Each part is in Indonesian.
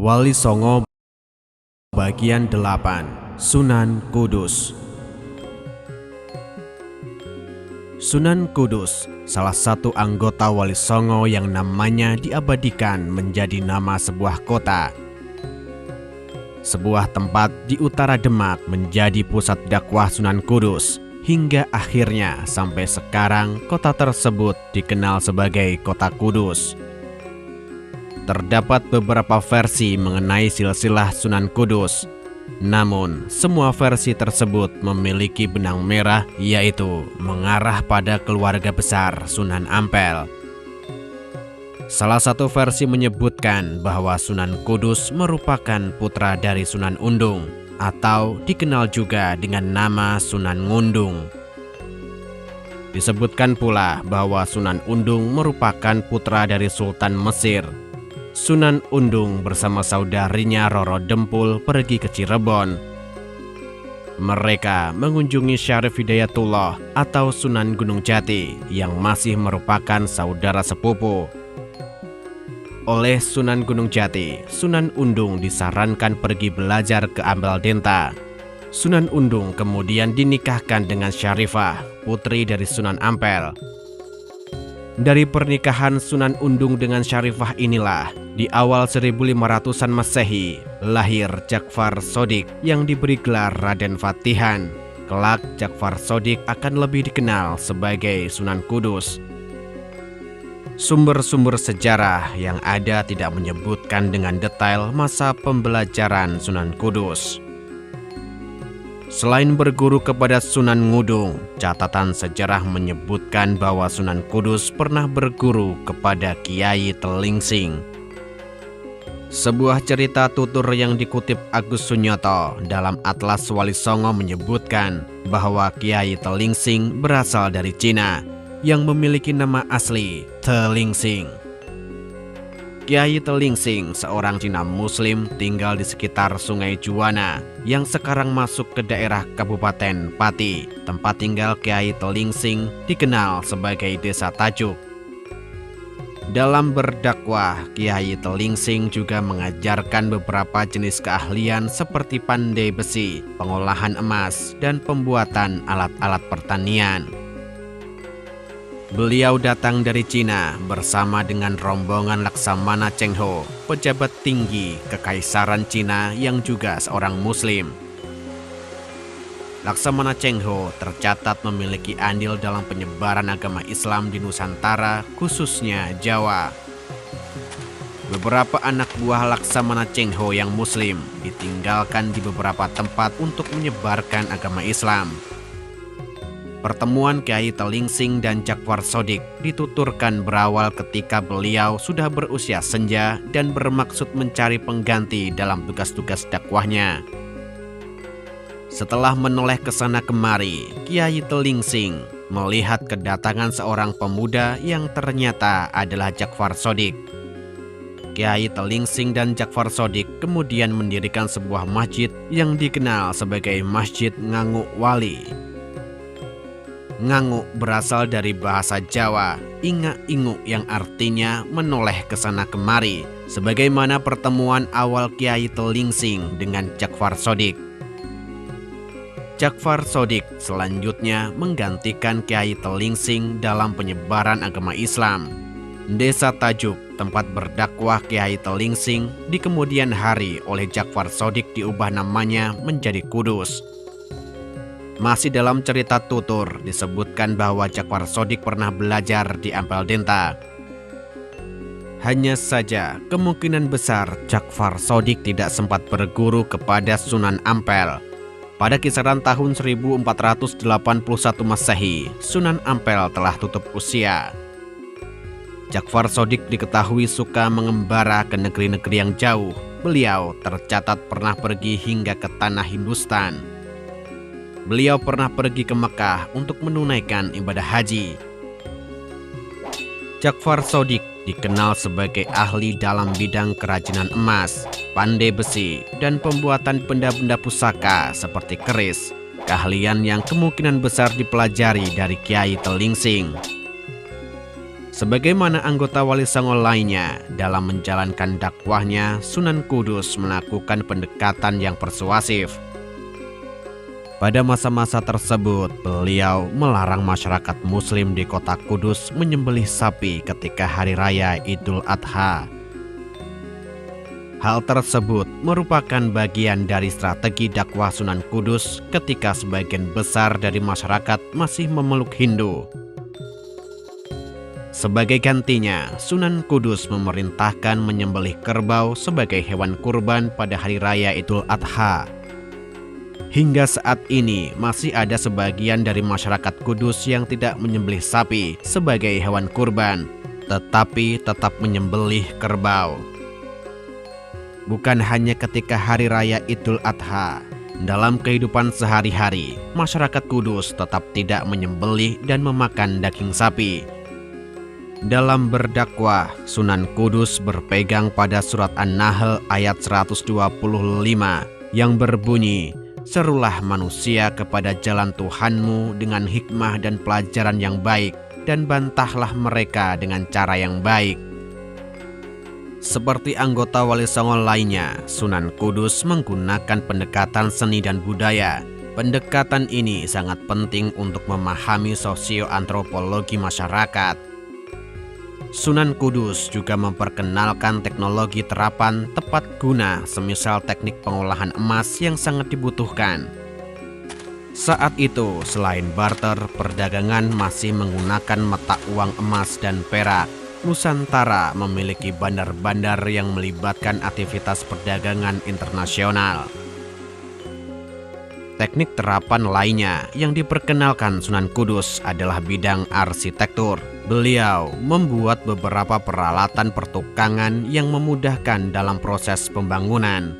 Wali Songo bagian 8, Sunan Kudus. Sunan Kudus, salah satu anggota Wali Songo yang namanya diabadikan menjadi nama sebuah kota. Sebuah tempat di utara Demak menjadi pusat dakwah Sunan Kudus, hingga akhirnya sampai sekarang kota tersebut dikenal sebagai Kota Kudus. Terdapat beberapa versi mengenai silsilah Sunan Kudus. Namun, semua versi tersebut memiliki benang merah, yaitu mengarah pada keluarga besar Sunan Ampel. Salah satu versi menyebutkan bahwa Sunan Kudus merupakan putra dari Sunan Undung, atau dikenal juga dengan nama Sunan Ngundung. Disebutkan pula bahwa Sunan Undung merupakan putra dari Sultan Mesir. Sunan Undung bersama saudarinya Roro Dempul pergi ke Cirebon. Mereka mengunjungi Syarif Hidayatullah atau Sunan Gunung Jati yang masih merupakan saudara sepupu. Oleh Sunan Gunung Jati, Sunan Undung disarankan pergi belajar ke Ambaldenta. Sunan Undung kemudian dinikahkan dengan Syarifah, putri dari Sunan Ampel. Dari pernikahan Sunan Undung dengan Syarifah inilah, di awal 1500-an Masehi, lahir Ja'far Shodiq yang diberi gelar Raden Fatihan. Kelak Ja'far Shodiq akan lebih dikenal sebagai Sunan Kudus. Sumber-sumber sejarah yang ada tidak menyebutkan dengan detail masa pembelajaran Sunan Kudus. Selain berguru kepada Sunan Ngudung, catatan sejarah menyebutkan bahwa Sunan Kudus pernah berguru kepada Kiai Telingsing. Sebuah cerita tutur yang dikutip Agus Sunyoto dalam Atlas Wali Songo menyebutkan bahwa Kiai Telingsing berasal dari Cina yang memiliki nama asli Telingsing. Kiai Telingsing, seorang Cina Muslim, tinggal di sekitar Sungai Juwana yang sekarang masuk ke daerah Kabupaten Pati. Tempat tinggal Kiai Telingsing dikenal sebagai Desa Tajuk. Dalam berdakwah, Kiai Telingsing juga mengajarkan beberapa jenis keahlian seperti pandai besi, pengolahan emas, dan pembuatan alat-alat pertanian. Beliau datang dari Cina bersama dengan rombongan Laksamana Cheng Ho, pejabat tinggi Kekaisaran Cina yang juga seorang Muslim. Laksamana Cheng Ho tercatat memiliki andil dalam penyebaran agama Islam di Nusantara, khususnya Jawa. Beberapa anak buah Laksamana Cheng Ho yang Muslim ditinggalkan di beberapa tempat untuk menyebarkan agama Islam. Pertemuan Kiai Telingsing dan Ja'far Shodiq dituturkan berawal ketika beliau sudah berusia senja dan bermaksud mencari pengganti dalam tugas-tugas dakwahnya. Setelah menoleh ke sana kemari, Kiai Telingsing melihat kedatangan seorang pemuda yang ternyata adalah Ja'far Shodiq. Kiai Telingsing dan Ja'far Shodiq kemudian mendirikan sebuah masjid yang dikenal sebagai Masjid Nganguk Wali. Nganguk berasal dari bahasa Jawa, inga-inguk yang artinya menoleh ke sana kemari, sebagaimana pertemuan awal Kiai Telingsing dengan Ja'far Shodiq. Ja'far Shodiq selanjutnya menggantikan Kiai Telingsing dalam penyebaran agama Islam. Desa Tajuk, tempat berdakwah Kiai Telingsing, di kemudian hari oleh Ja'far Shodiq diubah namanya menjadi Kudus. Masih dalam cerita tutur disebutkan bahwa Ja'far Shodiq pernah belajar di Ambaldenta. Hanya saja kemungkinan besar Ja'far Shodiq tidak sempat berguru kepada Sunan Ampel. Pada kisaran tahun 1481 Masehi, Sunan Ampel telah tutup usia. Ja'far Shodiq diketahui suka mengembara ke negeri-negeri yang jauh. Beliau tercatat pernah pergi hingga ke tanah Hindustan. Beliau pernah pergi ke Mekah untuk menunaikan ibadah haji. Ja'far Shodiq dikenal sebagai ahli dalam bidang kerajinan emas, pandai besi, dan pembuatan benda-benda pusaka seperti keris, keahlian yang kemungkinan besar dipelajari dari Kiai Telingsing. Sebagaimana anggota Wali Songo lainnya, dalam menjalankan dakwahnya, Sunan Kudus melakukan pendekatan yang persuasif. Pada masa-masa tersebut, beliau melarang masyarakat Muslim di kota Kudus menyembelih sapi ketika Hari Raya Idul Adha. Hal tersebut merupakan bagian dari strategi dakwah Sunan Kudus ketika sebagian besar dari masyarakat masih memeluk Hindu. Sebagai gantinya, Sunan Kudus memerintahkan menyembelih kerbau sebagai hewan kurban pada Hari Raya Idul Adha. Hingga saat ini masih ada sebagian dari masyarakat Kudus yang tidak menyembelih sapi sebagai hewan kurban, tetapi tetap menyembelih kerbau. Bukan hanya ketika Hari Raya Idul Adha, dalam kehidupan sehari-hari, masyarakat Kudus tetap tidak menyembelih dan memakan daging sapi. Dalam berdakwah, Sunan Kudus berpegang pada surat An-Nahl ayat 125 yang berbunyi, "Serulah manusia kepada jalan Tuhanmu dengan hikmah dan pelajaran yang baik, dan bantahlah mereka dengan cara yang baik." Seperti anggota Wali Songo lainnya, Sunan Kudus menggunakan pendekatan seni dan budaya. Pendekatan ini sangat penting untuk memahami sosioantropologi masyarakat. Sunan Kudus juga memperkenalkan teknologi terapan tepat guna semisal teknik pengolahan emas yang sangat dibutuhkan. Saat itu, selain barter, perdagangan masih menggunakan mata uang emas dan perak. Nusantara memiliki bandar-bandar yang melibatkan aktivitas perdagangan internasional. Teknik terapan lainnya yang diperkenalkan Sunan Kudus adalah bidang arsitektur. Beliau membuat beberapa peralatan pertukangan yang memudahkan dalam proses pembangunan.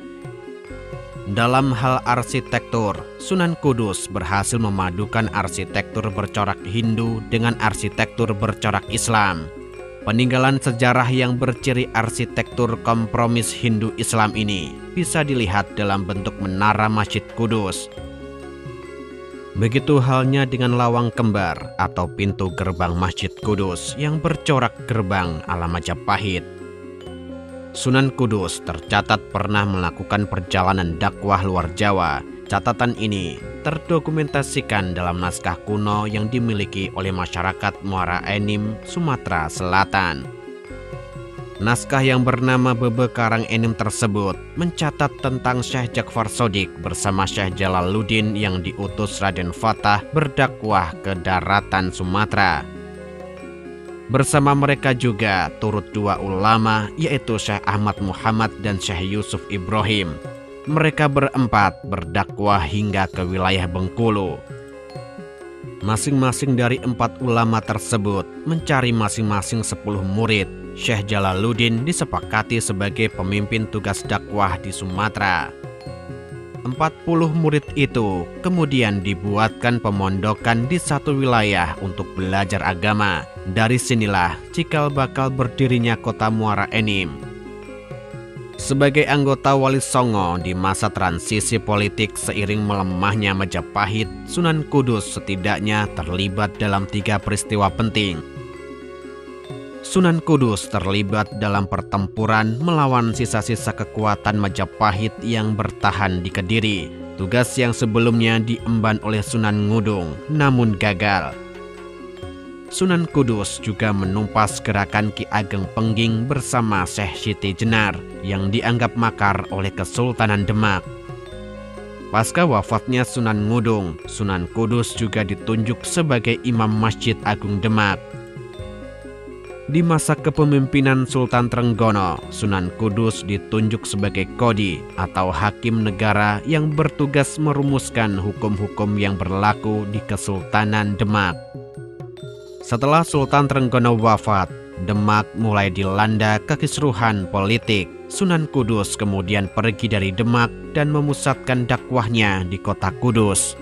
Dalam hal arsitektur, Sunan Kudus berhasil memadukan arsitektur bercorak Hindu dengan arsitektur bercorak Islam. Peninggalan sejarah yang berciri arsitektur kompromis Hindu-Islam ini bisa dilihat dalam bentuk menara Masjid Kudus. Begitu halnya dengan lawang kembar atau pintu gerbang Masjid Kudus yang bercorak gerbang ala Majapahit. Sunan Kudus tercatat pernah melakukan perjalanan dakwah luar Jawa. Catatan ini terdokumentasikan dalam naskah kuno yang dimiliki oleh masyarakat Muara Enim, Sumatera Selatan. Naskah yang bernama Bebe Karang Enim tersebut mencatat tentang Syekh Ja'far Shodiq bersama Syekh Jalaluddin yang diutus Raden Fatah berdakwah ke daratan Sumatera. Bersama mereka juga turut dua ulama, yaitu Syekh Ahmad Muhammad dan Syekh Yusuf Ibrahim. Mereka berempat berdakwah hingga ke wilayah Bengkulu. Masing-masing dari empat ulama tersebut mencari masing-masing 10 murid. Syekh Jalaluddin disepakati sebagai pemimpin tugas dakwah di Sumatera. 40 murid itu kemudian dibuatkan pemondokan di satu wilayah untuk belajar agama. Dari sinilah cikal bakal berdirinya kota Muara Enim. Sebagai anggota Wali Songo di masa transisi politik seiring melemahnya Majapahit, Sunan Kudus setidaknya terlibat dalam 3 peristiwa penting. Sunan Kudus terlibat dalam pertempuran melawan sisa-sisa kekuatan Majapahit yang bertahan di Kediri. Tugas yang sebelumnya diemban oleh Sunan Ngudung, namun gagal. Sunan Kudus juga menumpas gerakan Ki Ageng Pengging bersama Syekh Siti Jenar yang dianggap makar oleh Kesultanan Demak. Pasca wafatnya Sunan Ngudung, Sunan Kudus juga ditunjuk sebagai Imam Masjid Agung Demak. Di masa kepemimpinan Sultan Trenggono, Sunan Kudus ditunjuk sebagai Qodhi atau hakim negara yang bertugas merumuskan hukum-hukum yang berlaku di Kesultanan Demak. Setelah Sultan Trenggono wafat, Demak mulai dilanda kekisruhan politik. Sunan Kudus kemudian pergi dari Demak dan memusatkan dakwahnya di kota Kudus.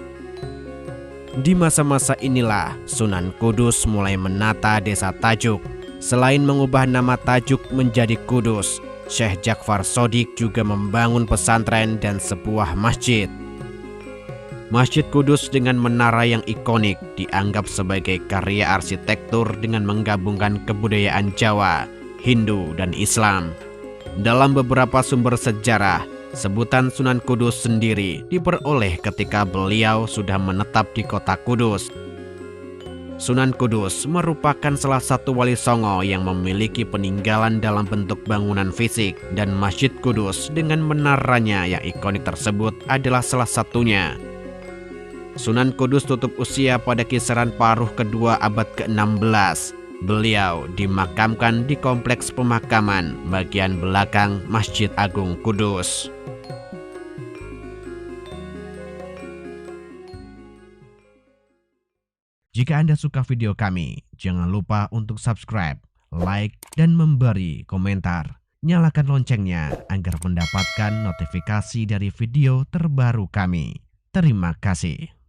Di masa-masa inilah Sunan Kudus mulai menata desa Tajuk. Selain mengubah nama Tajuk menjadi Kudus, Syekh Ja'far Shodiq juga membangun pesantren dan sebuah masjid. Masjid Kudus dengan menara yang ikonik dianggap sebagai karya arsitektur dengan menggabungkan kebudayaan Jawa, Hindu, dan Islam. Dalam beberapa sumber sejarah, sebutan Sunan Kudus sendiri diperoleh ketika beliau sudah menetap di kota Kudus. Sunan Kudus merupakan salah satu wali songo yang memiliki peninggalan dalam bentuk bangunan fisik, dan Masjid Kudus dengan menaranya yang ikonik tersebut adalah salah satunya. Sunan Kudus tutup usia pada kisaran paruh kedua abad ke-16. Beliau dimakamkan di kompleks pemakaman bagian belakang Masjid Agung Kudus. Jika Anda suka video kami, jangan lupa untuk subscribe, like, dan memberi komentar. Nyalakan loncengnya agar mendapatkan notifikasi dari video terbaru kami. Terima kasih.